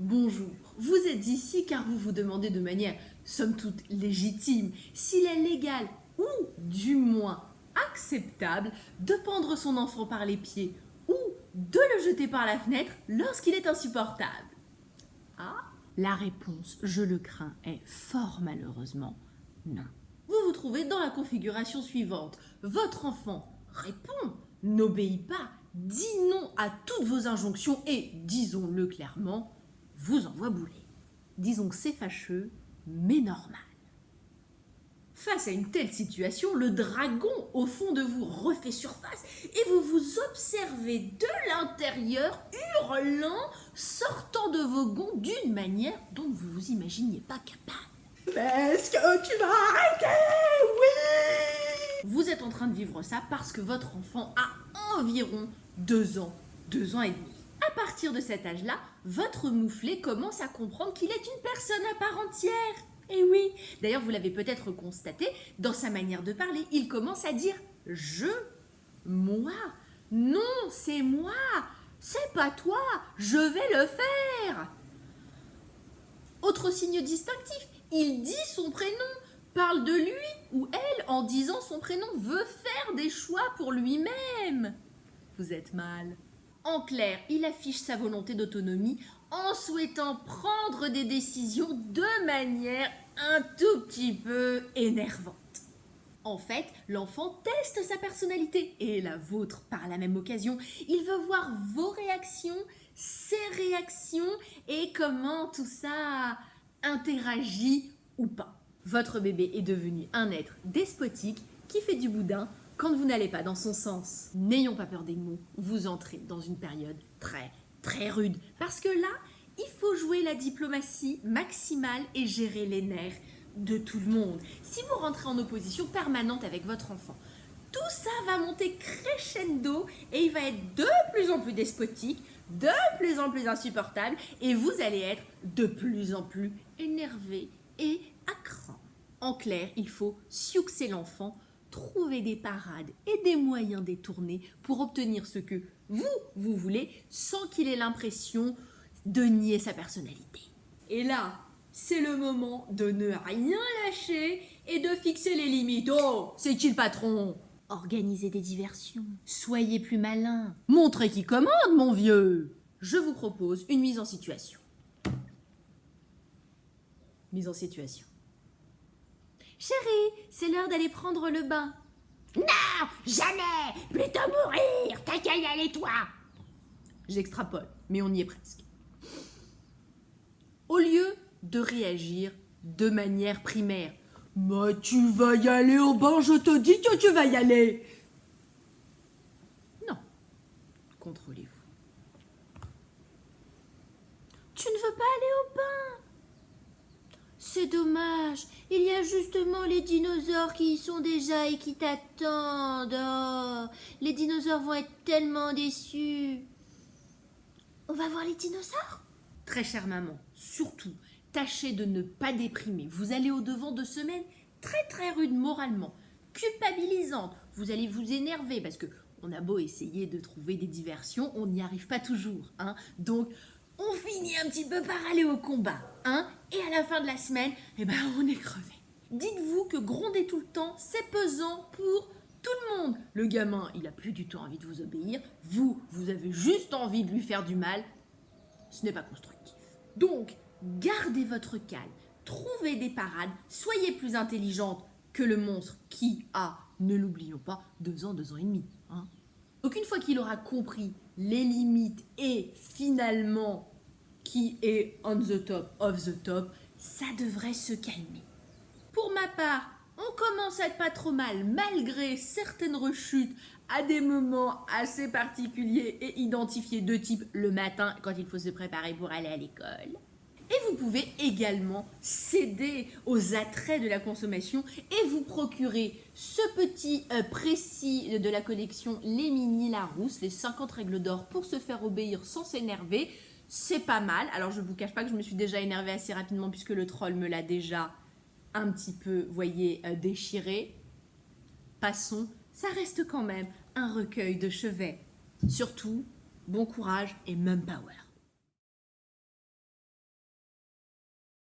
Bonjour, vous êtes ici car vous vous demandez de manière somme toute légitime s'il est légal ou du moins acceptable de pendre son enfant par les pieds ou de le jeter par la fenêtre lorsqu'il est insupportable. Ah, la réponse, je le crains, est fort malheureusement non. Vous vous trouvez dans la configuration suivante. Votre enfant répond, n'obéit pas, dit non à toutes vos injonctions et, disons-le clairement, vous envoie bouler. Disons que c'est fâcheux, mais normal. Face à une telle situation, le dragon au fond de vous refait surface et vous vous observez de l'intérieur, hurlant, sortant de vos gonds d'une manière dont vous vous imaginiez pas capable. Mais est-ce que tu vas arrêter? Oui! Vous êtes en train de vivre ça parce que votre enfant a environ 2 ans, 2 ans et demi. À partir de cet âge-là, votre mouflé commence à comprendre qu'il est une personne à part entière. Et oui, d'ailleurs vous l'avez peut-être constaté, dans sa manière de parler, il commence à dire « je »,« moi »,« non, c'est moi »,« c'est pas toi, je vais le faire ». Autre signe distinctif, il dit son prénom, parle de lui ou elle en disant son prénom, veut faire des choix pour lui-même. Vous êtes mal. En clair, il affiche sa volonté d'autonomie en souhaitant prendre des décisions de manière un tout petit peu énervante. En fait, l'enfant teste sa personnalité et la vôtre par la même occasion. Il veut voir vos réactions, ses réactions et comment tout ça interagit ou pas. Votre bébé est devenu un être despotique qui fait du boudin quand vous n'allez pas dans son sens. N'ayons pas peur des mots, vous entrez dans une période très rude. Parce que là, il faut jouer la diplomatie maximale et gérer les nerfs de tout le monde. Si vous rentrez en opposition permanente avec votre enfant, tout ça va monter crescendo et il va être de plus en plus despotique, de plus en plus insupportable et vous allez être de plus en plus énervé et à cran. En clair, il faut siouxer l'enfant, trouver des parades et des moyens détournés pour obtenir ce que vous voulez sans qu'il ait l'impression de nier sa personnalité. Et là, c'est le moment de ne rien lâcher et de fixer les limites. Oh, c'est qui le patron? Organisez des diversions, soyez plus malin, montrez qui commande, mon vieux. Je vous propose une mise en situation. Mise en situation. Chérie, c'est l'heure d'aller prendre le bain. Non, jamais! Plutôt mourir! T'as qu'à y aller, toi! J'extrapole, mais on y est presque. Au lieu de réagir de manière primaire, « Mais tu vas y aller au bain, je te dis que tu vas y aller !» Non, contrôlez-vous. Tu ne veux pas aller au bain? C'est dommage, il y a justement les dinosaures qui y sont déjà et qui t'attendent. Oh, les dinosaures vont être tellement déçus. On va voir les dinosaures? Très chère maman, surtout, tâchez de ne pas déprimer. Vous allez au-devant de semaines très rudes moralement, culpabilisantes. Vous allez vous énerver parce que on a beau essayer de trouver des diversions, on n'y arrive pas toujours. Donc, on finit un petit peu par aller au combat. Et à la fin de la semaine, on est crevé. Dites-vous que gronder tout le temps, c'est pesant pour tout le monde. Le gamin, il a plus du tout envie de vous obéir. Vous avez juste envie de lui faire du mal. Ce n'est pas constructif. Donc, gardez votre calme, trouvez des parades, soyez plus intelligente que le monstre qui a, ne l'oublions pas, 2 ans, 2 ans et demi. Donc une fois qu'il aura compris les limites et finalement qui est on the top, off the top, ça devrait se calmer. Pour ma part, on commence à être pas trop mal malgré certaines rechutes à des moments assez particuliers et identifiés de type le matin quand il faut se préparer pour aller à l'école. Et vous pouvez également céder aux attraits de la consommation et vous procurer ce petit précis de la collection Les Mini Larousse, les 50 règles d'or pour se faire obéir sans s'énerver. C'est pas mal. Alors je ne vous cache pas que je me suis déjà énervée assez rapidement puisque le troll me l'a déjà un petit peu, voyez, déchiré. Passons, ça reste quand même un recueil de chevet. Surtout, bon courage et même power.